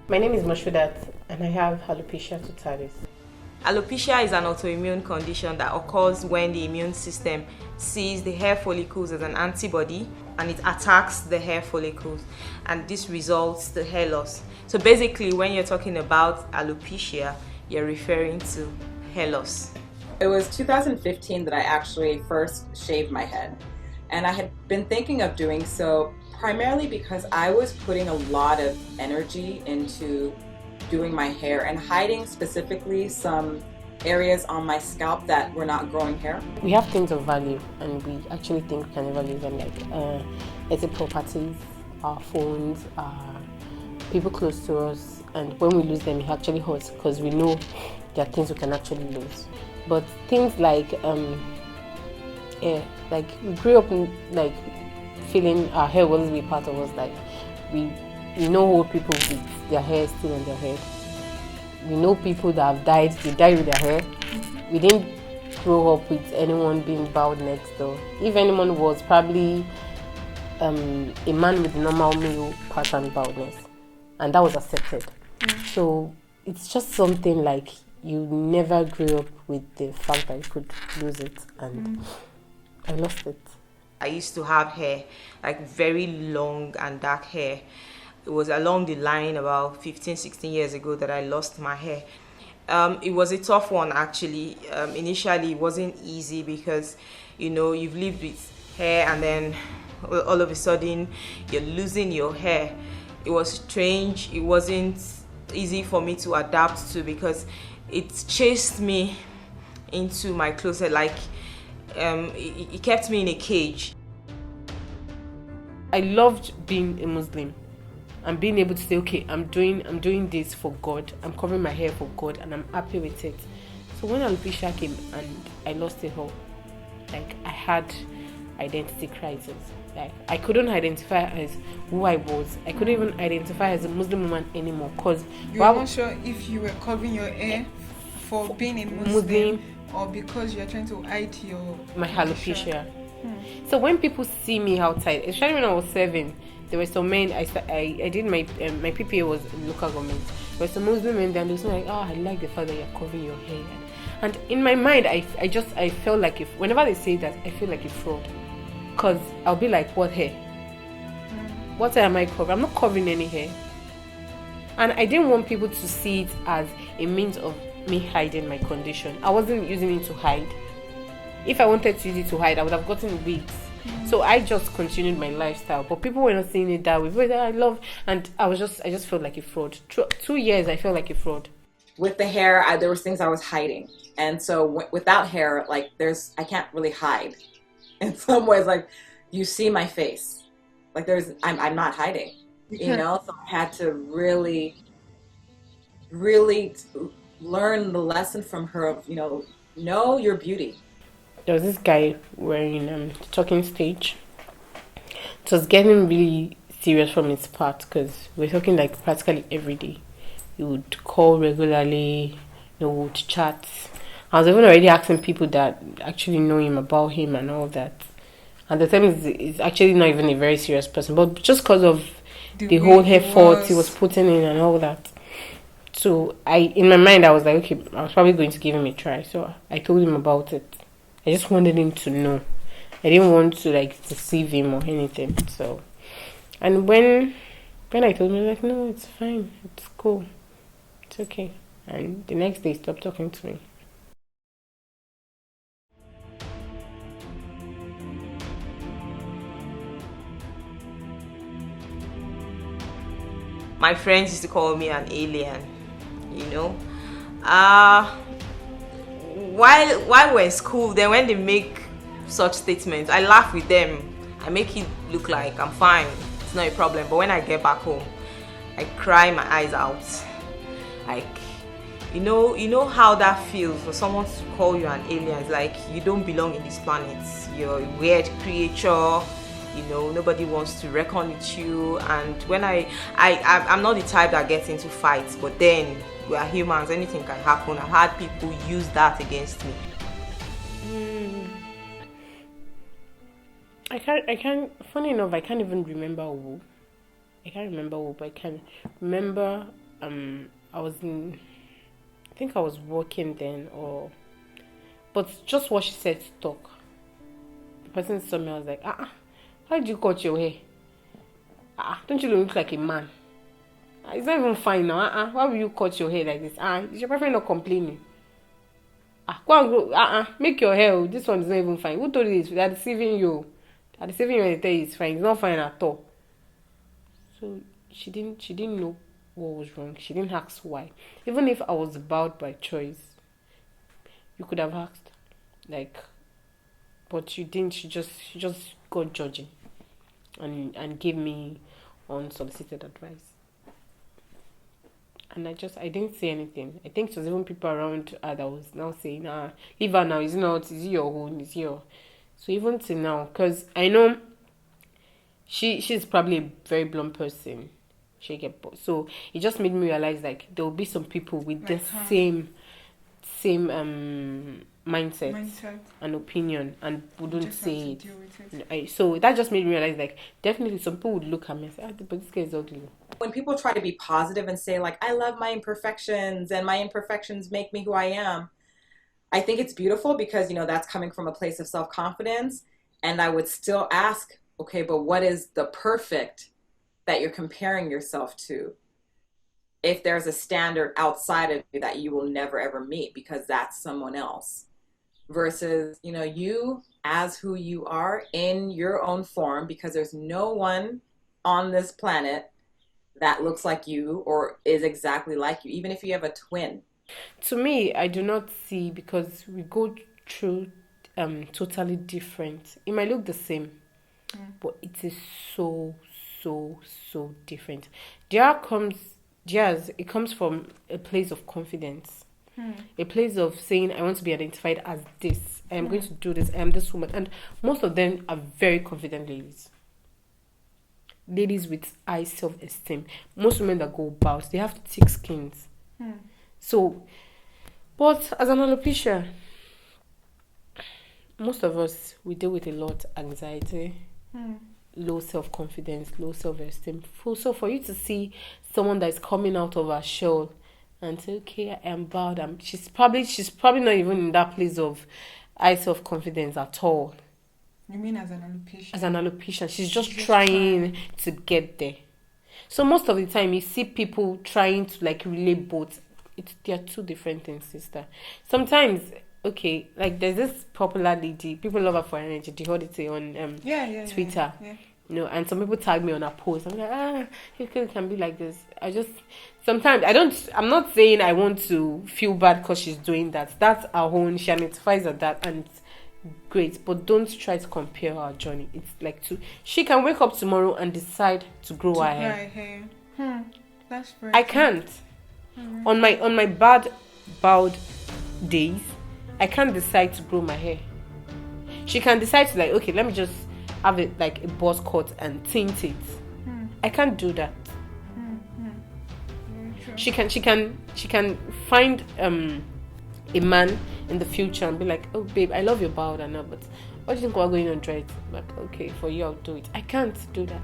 My name is Mashudat and I have alopecia totalis. Alopecia is an autoimmune condition that occurs when the immune system sees the hair follicles as an antibody and it attacks the hair follicles, and this results to hair loss. So basically, when you're talking about alopecia, you're referring to hair loss. It was 2015 that I actually first shaved my head, and I had been thinking of doing so primarily because I was putting a lot of energy into doing my hair and hiding specifically some areas on my scalp that were not growing hair. We have things of value and we actually think we can never lose them, like it's properties, our phones, people close to us, and when we lose them it actually hurts because we know there are things we can actually lose. But things like we grew up like feeling our hair will always be part of us, like we know old people with their hair still on their head. We know people that have died, they died with their hair. We didn't grow up with anyone being bald next door. If anyone was, probably a man with normal male pattern baldness, and that was accepted. So it's just something like you never grew up with the fact that you could lose it, and I lost it. I used to have hair, like very long and dark hair. It was along the line about 15, 16 years ago that I lost my hair. It was a tough one actually. Initially it wasn't easy because, you've lived with hair and then all of a sudden you're losing your hair. It was strange. It wasn't easy for me to adapt to because it chased me into my closet, like it kept me in a cage. I loved being a Muslim and being able to say, okay, I'm doing this for God, I'm covering my hair for God, and I'm happy with it. So when alopecia came and I lost it all, like I had identity crisis. Like I couldn't identify as who I was. I couldn't even identify as a Muslim woman anymore because you were not sure if you were covering your hair for being a Muslim or because you're trying to hide my alopecia. So when people see me outside, especially when I was 7, there were some men. I did my PPA was in local government. There were some Muslim men there, and they were like, "Oh, I like the fact that you're covering your hair." And in my mind, I felt like whenever they say that, I feel like a fraud, because I'll be like, "What hair? What hair am I covering? I'm not covering any hair." And I didn't want people to see it as a means of me hiding my condition. I wasn't using it to hide. If I wanted to use it to hide, I would have gotten wigs. So I just continued my lifestyle, but people were not seeing it that way. But I love, and I just felt like a fraud. 2 years, I felt like a fraud. With the hair, there was things I was hiding, and so without hair, like I can't really hide. In some ways, like you see my face, like I'm not hiding, So I had to really, really learn the lesson from her of know your beauty. There was this guy wearing the talking stage. It was getting really serious from his part because we're talking like practically every day. He would call regularly, would chat. I was even already asking people that actually know him about him and all that. And the time is actually not even a very serious person, but just because of the whole effort he was putting in and all that. So in my mind, I was like, okay, I was probably going to give him a try. So I told him about it. I just wanted him to know. I didn't want to deceive him or anything. So, and when I told him, he was like, no, it's fine, it's cool, it's okay. And the next day, he stopped talking to me. My friends used to call me an alien, While we're in school, then when they make such statements, I laugh with them. I make it look like I'm fine. It's not a problem. But when I get back home, I cry my eyes out. Like, you know how that feels for someone to call you an alien. It's like you don't belong in this planet. You're a weird creature. Nobody wants to reckon with you. And when I'm not the type that gets into fights, but then we are humans, anything can happen. I've had people use that against me. I can't, funny enough, I can't even remember who. I can't remember who, but I can remember I was in, I think I was working then, but just what she said to talk. The person saw me, I was like, how did you cut your hair? Don't you look like a man? It's not even fine now. Why will you cut your hair like this? Is your boyfriend not complaining? Go and go. Make your hair. This one is not even fine. Who told you this? They are deceiving you. They are deceiving you when they tell you it's fine. It's not fine at all. So she didn't know what was wrong. She didn't ask why. Even if I was bowed by choice, you could have asked, like, but you didn't. She just got judging, and gave me unsolicited advice. And I didn't say anything. I think it was even people around her that was now saying, leave her now. Is it your own? Is your... So even till now, because I know she's probably a very blunt person. So it just made me realize, like, there will be some people with the same mindset and opinion and wouldn't say it. So that just made me realize, like, definitely some people would look at me and say, but this guy is ugly. When people try to be positive and say, like, I love my imperfections and my imperfections make me who I am, I think it's beautiful because, that's coming from a place of self-confidence. And I would still ask, okay, but what is the perfect that you're comparing yourself to? If there's a standard outside of you that you will never ever meet because that's someone else, versus, you as who you are in your own form, because there's no one on this planet that looks like you or is exactly like you, even if you have a twin. To me, I do not see, because we go through totally different. It might look the same, but it is so different. It comes from a place of confidence, a place of saying, I want to be identified as this. I am going to do this. I am this woman. And most of them are very confident ladies with high self-esteem. Most women that go about, they have thick skins. So, but as an alopecia, most of us, we deal with a lot of anxiety, low self-confidence, low self-esteem. So for you to see someone that is coming out of her shell and say, okay, I am bowed, she's probably not even in that place of high self-confidence at all. You mean as an alopecia? As an alopecia. She's just trying to get there. So most of the time, you see people trying to, like, relate both. They are two different things, sister. Sometimes, okay, like, there's this popular lady, people love her for her energy, the Odyssey on Twitter. Yeah. And some people tag me on a post. I'm like, it can be like this. Sometimes I'm not saying I want to feel bad because she's doing that. That's her own, she identifies as that, and it's great. But don't try to compare our journey. It's like she can wake up tomorrow and decide to grow her hair. That's very I can't. On my bowed days, I can't decide to grow my hair. She can decide to, like, okay, let me just have it like a buzz cut and tint it. I can't do that. She can find a man in the future and be like, oh babe, I love your bowed and all, but what do you think we're going on try it? Like, okay, for you I'll do it. I can't do that.